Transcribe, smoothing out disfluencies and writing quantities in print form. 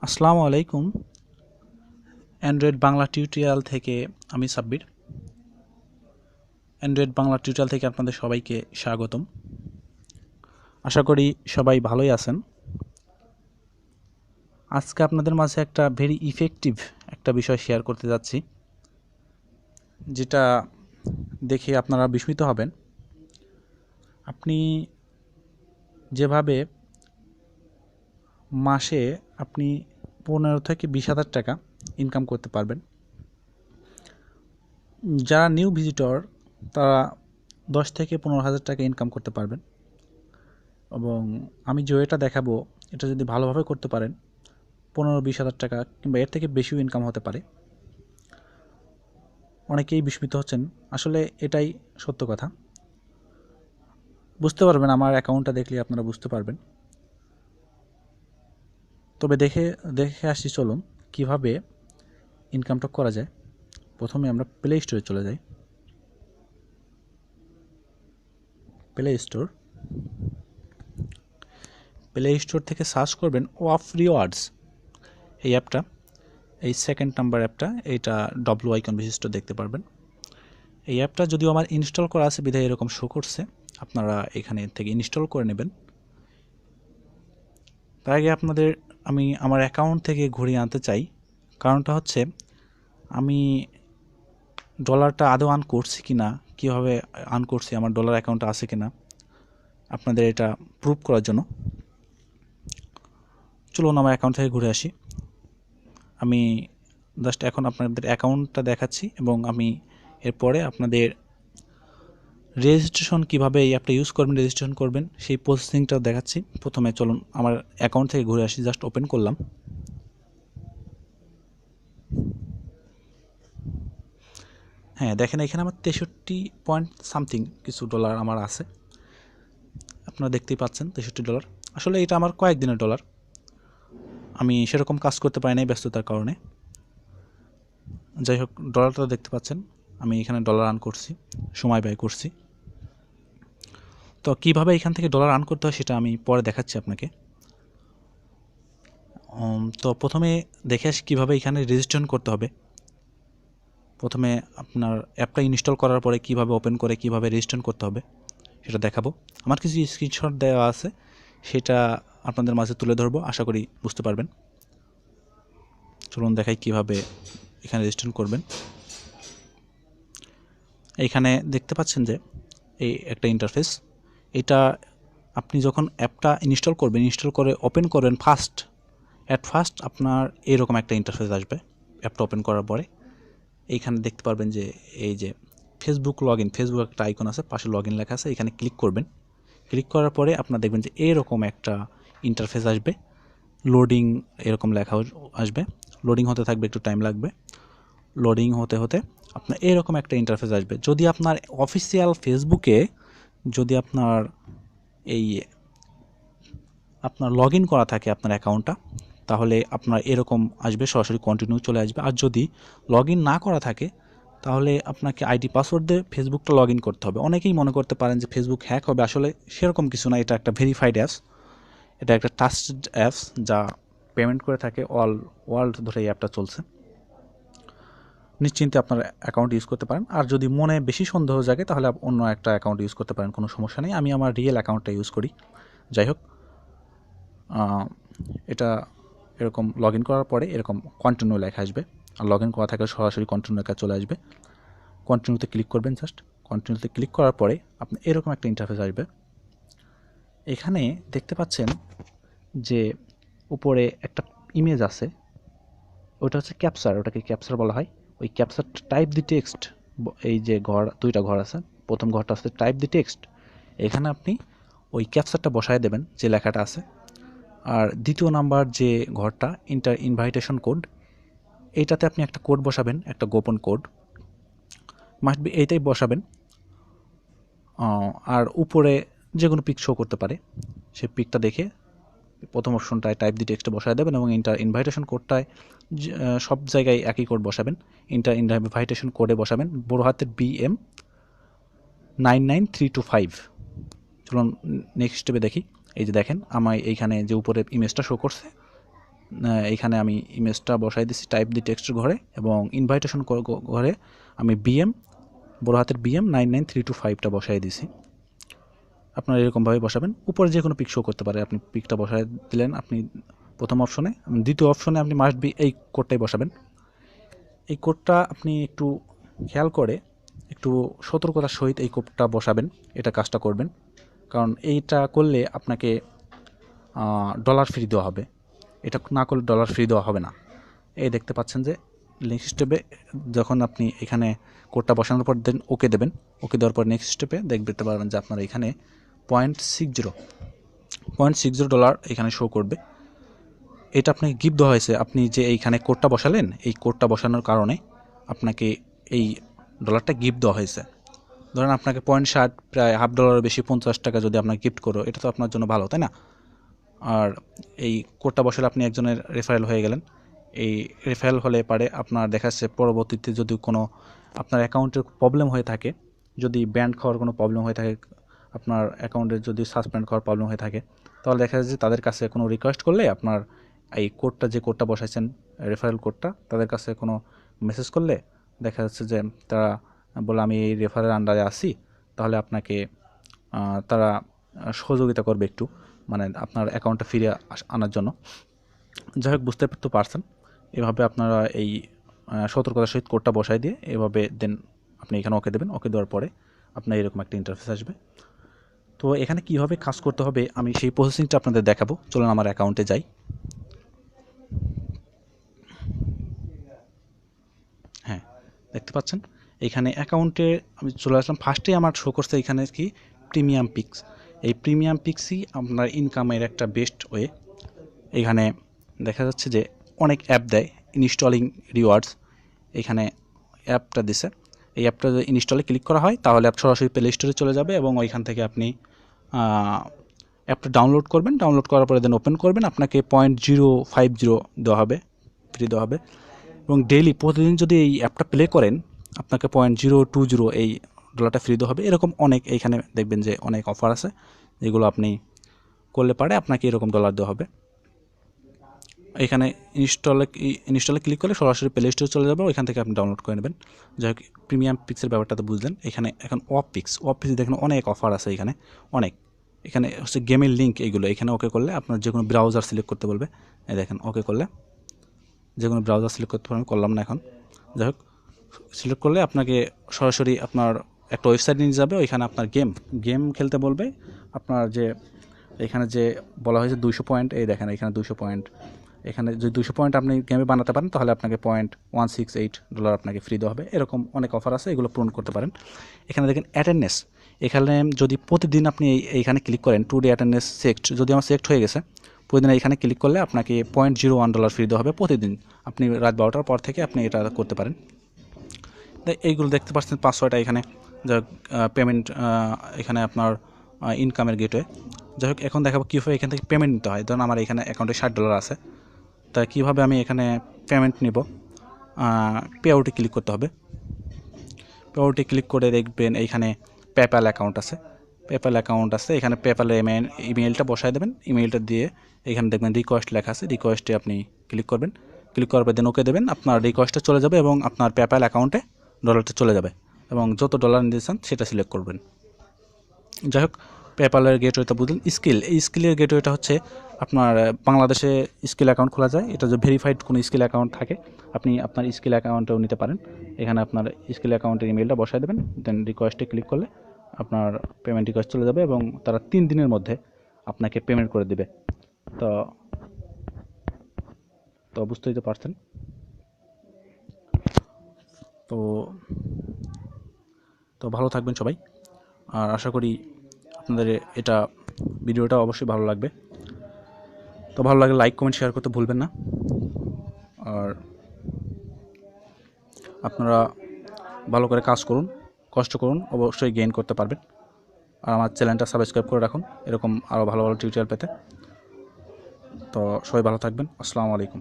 আসসালামু আলাইকুম। Android Bangla tutorial থেকে আমি সাব্বির। অ্যান্ড্রয়েড বাংলা টিউটোরিয়াল থেকে আপনাদের সবাইকে স্বাগতম। আশা করি সবাই ভালোই আছেন। আজকে আপনাদের মাঝে একটা ভেরি ইফেক্টিভ একটা বিষয় শেয়ার করতে যাচ্ছি, যেটা দেখে আপনারা বিস্মিত হবেন। আপনি যেভাবে মাসে আপনি 15 থেকে 20,000 টাকা ইনকাম করতে পারবেন, যারা নিউ ভিজিটর তারা 10 থেকে 15,000 টাকা ইনকাম করতে পারবেন। এবং আমি যে এটা দেখাবো, এটা যদি ভালোভাবে করতে পারেন 15-20,000 টাকা কিংবা এর থেকে বেশিও ইনকাম হতে পারে। অনেকেই বিস্মিত হচ্ছেন, আসলে এটাই সত্য কথা। বুঝতে পারবেন, আমার অ্যাকাউন্টটা দেখলে আপনারা বুঝতে পারবেন। তবে দেখে আসি, চলুন কিভাবে ইনকামটা করা যায়। প্রথমে আমরা প্লে স্টোরে চলে যাই। প্লে স্টোর থেকে সার্চ করবেন ওয়াফ রিওয়ার্ডস এই অ্যাপটা। এই সেকেন্ড নাম্বার অ্যাপটা, এইটা ডব্লু আইকন বিশিষ্ট দেখতে পারবেন। এই অ্যাপটা যদিও আমার ইনস্টল করা আছে বিধায় এরকম শো করছে, আপনারা এখানে থেকে ইনস্টল করে নেবেন। তার আগে আমি আমার অ্যাকাউন্ট থেকে ঘুরিয়ে আনতে চাই। কারণটা হচ্ছে, আমি ডলারটা আদৌ আর্ন করছি কি না, কীভাবে আর্ন করছি, আমার ডলার অ্যাকাউন্টে আছে কি না, আপনাদের এটা প্রুভ করার জন্য। চলুন আমার অ্যাকাউন্ট থেকে ঘুরে আসি। আমি জাস্ট এখন আপনাদের অ্যাকাউন্টটা দেখাচ্ছি এবং আমি এরপরে আপনাদের রেজিস্ট্রেশন কীভাবে এই অ্যাপটা ইউজ করবেন, রেজিস্ট্রেশন করবেন সেই প্রসেসিংটাও দেখাচ্ছি। প্রথমে চলুন আমার অ্যাকাউন্ট থেকে ঘুরে আসি। জাস্ট ওপেন করলাম। হ্যাঁ, দেখেন এখানে আমার 63 পয়েন্ট সামথিং কিছু ডলার আমার আছে। আপনারা দেখতেই পাচ্ছেন $63। আসলে এটা আমার কয়েকদিনের ডলার, আমি সেরকম কাজ করতে পারি নাই ব্যস্ততার কারণে। যাই হোক, ডলারটা দেখতে পাচ্ছেন, আমি এখানে ডলার আর্ন করছি, সময় ব্যয় করছি। তো কীভাবে এখান থেকে ডলার আর্ন করতে হয় সেটা আমি পরে দেখাচ্ছি আপনাকে। তো প্রথমে দেখে আসি কীভাবে এখানে রেজিস্ট্রেশন করতে হবে। প্রথমে আপনার অ্যাপটা ইনস্টল করার পরে কীভাবে ওপেন করে কীভাবে রেজিস্ট্রেশন করতে হবে সেটা দেখাবো। আমার কিছু স্ক্রিনশট দেওয়া আছে, সেটা আপনাদের মাঝে তুলে ধরবো, আশা করি বুঝতে পারবেন। চলুন দেখাই কীভাবে এখানে রেজিস্ট্রেশন করবেন। এইখানে দেখতে পাচ্ছেন যে এই একটা ইন্টারফেস। এটা আপনি যখন অ্যাপটা ইনস্টল করবেন, ইনস্টল করে ওপেন করবেন, ফার্স্ট আপনার এরকম একটা ইন্টারফেস আসবে। অ্যাপটা ওপেন করার পরে এইখানে দেখতে পারবেন যে এই যে ফেসবুক একটা আইকন আছে, পাশে লগ ইন লেখা আছে, এখানে ক্লিক করবেন। ক্লিক করার পরে আপনার দেখবেন যে এরকম একটা ইন্টারফেস আসবে। লোডিং এরকম লেখা আসবে, লোডিং হতে থাকবে, একটু টাইম লাগবে। লোডিং হতে হতে আপনার এরকম একটা ইন্টারফেস আসবে। যদি আপনার অফিসিয়াল ফেসবুকে যদি আপনার লগ ইন করা থাকে আপনার অ্যাকাউন্টটা, তাহলে আপনার এরকম আসবে, সরাসরি কন্টিনিউ চলে আসবে। আর যদি লগ ইন না করা থাকে তাহলে আপনাকে আইডি পাসওয়ার্ড দিয়ে ফেসবুকটা লগ ইন করতে হবে। অনেকেই মনে করতে পারেন যে ফেসবুক হ্যাক হবে, আসলে সেরকম কিছু না। এটা একটা ভেরিফাইড অ্যাপস, এটা একটা ট্রাস্টেড অ্যাপস যা পেমেন্ট করে থাকে। ওয়ার্ল্ড ধরে এই অ্যাপটা চলছে। নিশ্চিন্তে আপনার অ্যাকাউন্ট ইউজ করতে পারেন। আর যদি মনে বেশি সন্দেহ জাগে তাহলে অন্য একটা অ্যাকাউন্ট ইউজ করতে পারেন, কোনো সমস্যা নেই। আমি আমার রিয়েল অ্যাকাউন্টটা ইউজ করি। যাই হোক, এটা এরকম লগ ইন করার পরে এরকম কন্টিনিউ লেখা আসবে। আর লগ ইন করা থাকলে সরাসরি কন্টিনিউ লেখা চলে আসবে। কন্টিনিউতে ক্লিক করবেন। জাস্ট কন্টিনিউতে ক্লিক করার পরে আপনি এরকম একটা ইন্টারফেস আসবে। এখানে দেখতে পাচ্ছেন যে উপরে একটা ইমেজ আছে, ওটা হচ্ছে ক্যাপচার, ওটাকে ক্যাপচার বলা হয়। ওই ক্যাপচার টাইপ দি টেক্সট, এই যে দুইটা ঘর আছে, প্রথম ঘরটা আছে টাইপ দি টেক্সট। এখানে আপনি ওই ক্যাপচারটা বসায় দেবেন যে লেখাটা আছে। আর দ্বিতীয় নাম্বার যে ঘরটা, ইনভাইটেশন কোড, এইটাতে আপনি একটা কোড বসাবেন, একটা গোপন কোড মাস্ট বি, এইটাই বসাবেন। আর উপরে যে কোনো পিক শো করতে পারে, সেই পিকটা দেখে প্রথম অপশনটায় টাইপ দি টেক্সটে বসায় দেবেন এবং ইনভাইটেশন কোডটায় সব জায়গায় একই কোড বসাবেন। ইনভাইটেশন কোডে বসাবেন বড় হাতের BM 99325। চলুন নেক্সট স্টেপে দেখি। এই যে দেখেন, আমার এইখানে যে উপরে ইমেজটা শো করছে, এইখানে আমি ইমেজটা বসাই দিছি টাইপ দি টেক্সটের ঘরে, এবং ইনভাইটেশন ঘরে আমি বিএম বড় হাতের বিএম 99325টা বসাই দিছি। আপনারা এরকমভাবে বসাবেন। উপরে যে কোনো পিক শো করতে পারে, আপনি পিকটা বসায় দিলেন আপনি প্রথম অপশনে। দ্বিতীয় অপশনে আপনি মাস্ট বি এই কোডটাই বসাবেন। এই কোডটা আপনি একটু খেয়াল করে একটু সতর্কতার সহিত এই কোডটা বসাবেন, এটা কাজটা করবেন। কারণ এইটা করলে আপনাকে ডলার ফ্রি দেওয়া হবে, এটা না করলে ডলার ফ্রি দেওয়া হবে না। এই দেখতে পাচ্ছেন যে নেক্সট স্টেপে যখন আপনি এখানে কোডটা বসানোর পর দেন ওকে দেবেন, ওকে দেওয়ার পর নেক্সট স্টেপে দেখতে পারবেন যে আপনার এখানে 0.60 ডলার এখানে শো করবে। এটা আপনাকে গিফট দেওয়া হয়েছে। আপনি যে এইখানে কোডটা বসালেন, এই কোডটা বসানোর কারণে আপনাকে এই ডলারটা গিফট দেওয়া হয়েছে। ধরেন আপনাকে 0.60 প্রায় $1/2 বেশি 50 টাকা যদি আপনার গিফট করো, এটা তো আপনার জন্য ভালো, তাই না? আর এই কোডটা বসালে আপনি একজনের রেফারেল হয়ে গেলেন। এই রেফারেল হলে পারে আপনার দেখা যাচ্ছে পরবর্তীতে যদি কোনো আপনার অ্যাকাউন্টের প্রবলেম হয়ে থাকে, যদি ব্যান্ড খাওয়ার কোনো প্রবলেম হয়ে থাকে, আপনার অ্যাকাউন্টের যদি সাসপেন্ড খাওয়ার প্রবলেম হয়ে থাকে, তাহলে দেখা যাচ্ছে তাদের কাছে কোনো রিকোয়েস্ট করলে আপনার এই কোডটা যে কোডটা বসাইছেন রেফারেল কোডটা, তাদের কাছে কোনো মেসেজ করলে দেখা যাচ্ছে যে তারা বলে আমি এই রেফারেল আন্ডারে আসি, তাহলে আপনাকে তারা সহযোগিতা করবে একটু, মানে আপনার অ্যাকাউন্টটা ফিরে আনার জন্য। যাই হোক, বুঝতে তো পারছেন। এভাবে আপনারা এই সতর্কতার সহিত কোডটা বসাই দিয়ে এভাবে দেন আপনি এখানে ওকে দেবেন। ওকে দেওয়ার পরে আপনার এরকম একটা ইন্টারফেস আসবে। তো এখানে কীভাবে কাজ করতে হবে আমি সেই প্রসেসিংটা আপনাদের দেখাবো। চলুন আমার অ্যাকাউন্টে যাই। হ্যাঁ, দেখতে পাচ্ছেন এইখানে অ্যাকাউন্টে আমি চলে আসলাম। ফার্স্টেই আমার শো করছে এখানে কি প্রিমিয়াম পিক্স। এই প্রিমিয়াম পিক্সই আপনার ইনকামের একটা বেস্ট ওয়ে। এখানে দেখা যাচ্ছে যে অনেক অ্যাপ দেয়, ইনস্টলিং রিওয়ার্ডস। এখানে অ্যাপটা দিছে, এই অ্যাপটা যদি ইনস্টলে ক্লিক করা হয় তাহলে অ্যাপ সরাসরি প্লে স্টোরে চলে যাবে, এবং ওইখান থেকে আপনি অ্যাপটা ডাউনলোড করবেন। ডাউনলোড করার পরে দেন ওপেন করবেন। আপনাকে 0.050 দেওয়া হবে, ফ্রি দেওয়া হবে। এবং ডেইলি প্রতিদিন যদি এই অ্যাপটা প্লে করেন আপনাকে 0.020 এই ডলারটা ফ্রি দেওয়া হবে। এরকম অনেক এইখানে দেখবেন যে অনেক অফার আছে, যেগুলো আপনি করলে পারে আপনাকে এরকম ডলার দেওয়া হবে। এখানে ইনস্টলে ক্লিক করলে সরাসরি প্লে স্টোরে চলে যাবে, ওইখান থেকে আপনি ডাউনলোড করে নেবেন। যাই হোক, প্রিমিয়াম পিক্সের ব্যাপারটা তো বুঝলেন। এখানে এখন অফ পিক্স দেখেন অনেক অফার আছে এখানে, অনেক। এখানে হচ্ছে গেমের লিঙ্ক, এইগুলো এখানে ওকে করলে আপনার যে কোনো ব্রাউজার সিলেক্ট করতে বলবে। এই দেখেন ওকে করলে যে কোনো ব্রাউজার সিলেক্ট করতে পারবেন, করলাম না এখন। যাই হোক, সিলেক্ট করলে আপনাকে সরাসরি আপনার একটা ওয়েবসাইট নিয়ে যাবে, ওইখানে আপনার গেম খেলতে বলবে। আপনার যে এখানে যে বলা হয়েছে 200 পয়েন্ট, এই দেখেন এখানে 200 পয়েন্ট। এখানে যদি 200 পয়েন্ট আপনি গেমে বানাতে পারেন তাহলে আপনাকে $0.168 আপনাকে ফ্রি দেওয়া হবে। এরকম অনেক অফার আছে, এগুলো পূরণ করতে পারেন। এখানে দেখেন অ্যাটেন্ডেন্স, এখানে যদি প্রতিদিন আপনি এইখানে ক্লিক করেন টুডে অ্যাটেন্ডেন্স সেক্ট, যদি আমার সেক্ট হয়ে গেছে, প্রতিদিন এইখানে ক্লিক করলে আপনাকে $0.01 ফ্রি দেওয়া হবে প্রতিদিন। আপনি রাত 12টার পর থেকে আপনি এটা করতে পারেন। এইগুলো দেখতে পাচ্ছেন 500টা এখানে যা পেমেন্ট, এখানে আপনার ইনকামের গেটওয়ে। যাই হোক, এখন দেখাবো কীভাবে এখান থেকে পেমেন্ট নিতে হয়। ধরুন আমার এখানে অ্যাকাউন্টে $60 আছে, তাই কীভাবে আমি এখানে পেমেন্ট নিব। পে আউটে ক্লিক করতে হবে। পে আউটে ক্লিক করে দেখবেন এইখানে পেপ্যাল অ্যাকাউন্ট আছে, এখানে পেপ্যালের ইমেলটা বসায় দেবেন। ইমেলটা দিয়ে এখানে দেখবেন রিকোয়েস্ট লেখা আছে, রিকোয়েস্টে আপনি ক্লিক করবেন। ক্লিক করার পর দেন ওকে দেবেন। আপনার রিকোয়েস্টটা চলে যাবে এবং আপনার পেপ্যাল অ্যাকাউন্টে ডলারটা চলে যাবে, এবং যত ডলার নিতে চান সেটা সিলেক্ট করবেন। যাই হোক, পেপ্যালের গেটওয়েটা বুঝলেন। এই স্কিলের গেটওয়েটা হচ্ছে আপনার বাংলাদেশে স্কিল অ্যাকাউন্ট খোলা যায়। এটা যে ভেরিফাইড কোনো স্কিল অ্যাকাউন্ট থাকে, আপনি আপনার স্কিল অ্যাকাউন্টেও নিতে পারেন। এখানে আপনার স্কিল অ্যাকাউন্টের ইমেলটা বসায় দেবেন, দেন রিকোয়েস্টে ক্লিক করলে আপনার পেমেন্ট রিকোয়েস্ট চলে যাবে, এবং তারা 3 দিনের মধ্যে আপনাকে পেমেন্ট করে দেবে। তো বুঝতেই তো পারছেন। তো ভালো থাকবেন সবাই, আর আশা করি আপনাদের এটা ভিডিওটা অবশ্যই ভালো লাগবে। তো ভালো লাগলে লাইক কমেন্ট শেয়ার করতে ভুলবেন না। আর আপনারা ভালো করে কাজ করুন, কষ্ট করুন, অবশ্যই গেইন করতে পারবেন। আর আমার চ্যানেলটা সাবস্ক্রাইব করে রাখুন এরকম আরও ভালো ভালো টিউটোরিয়াল পেতে। তো সবাই ভালো থাকবেন। আসসালামু আলাইকুম।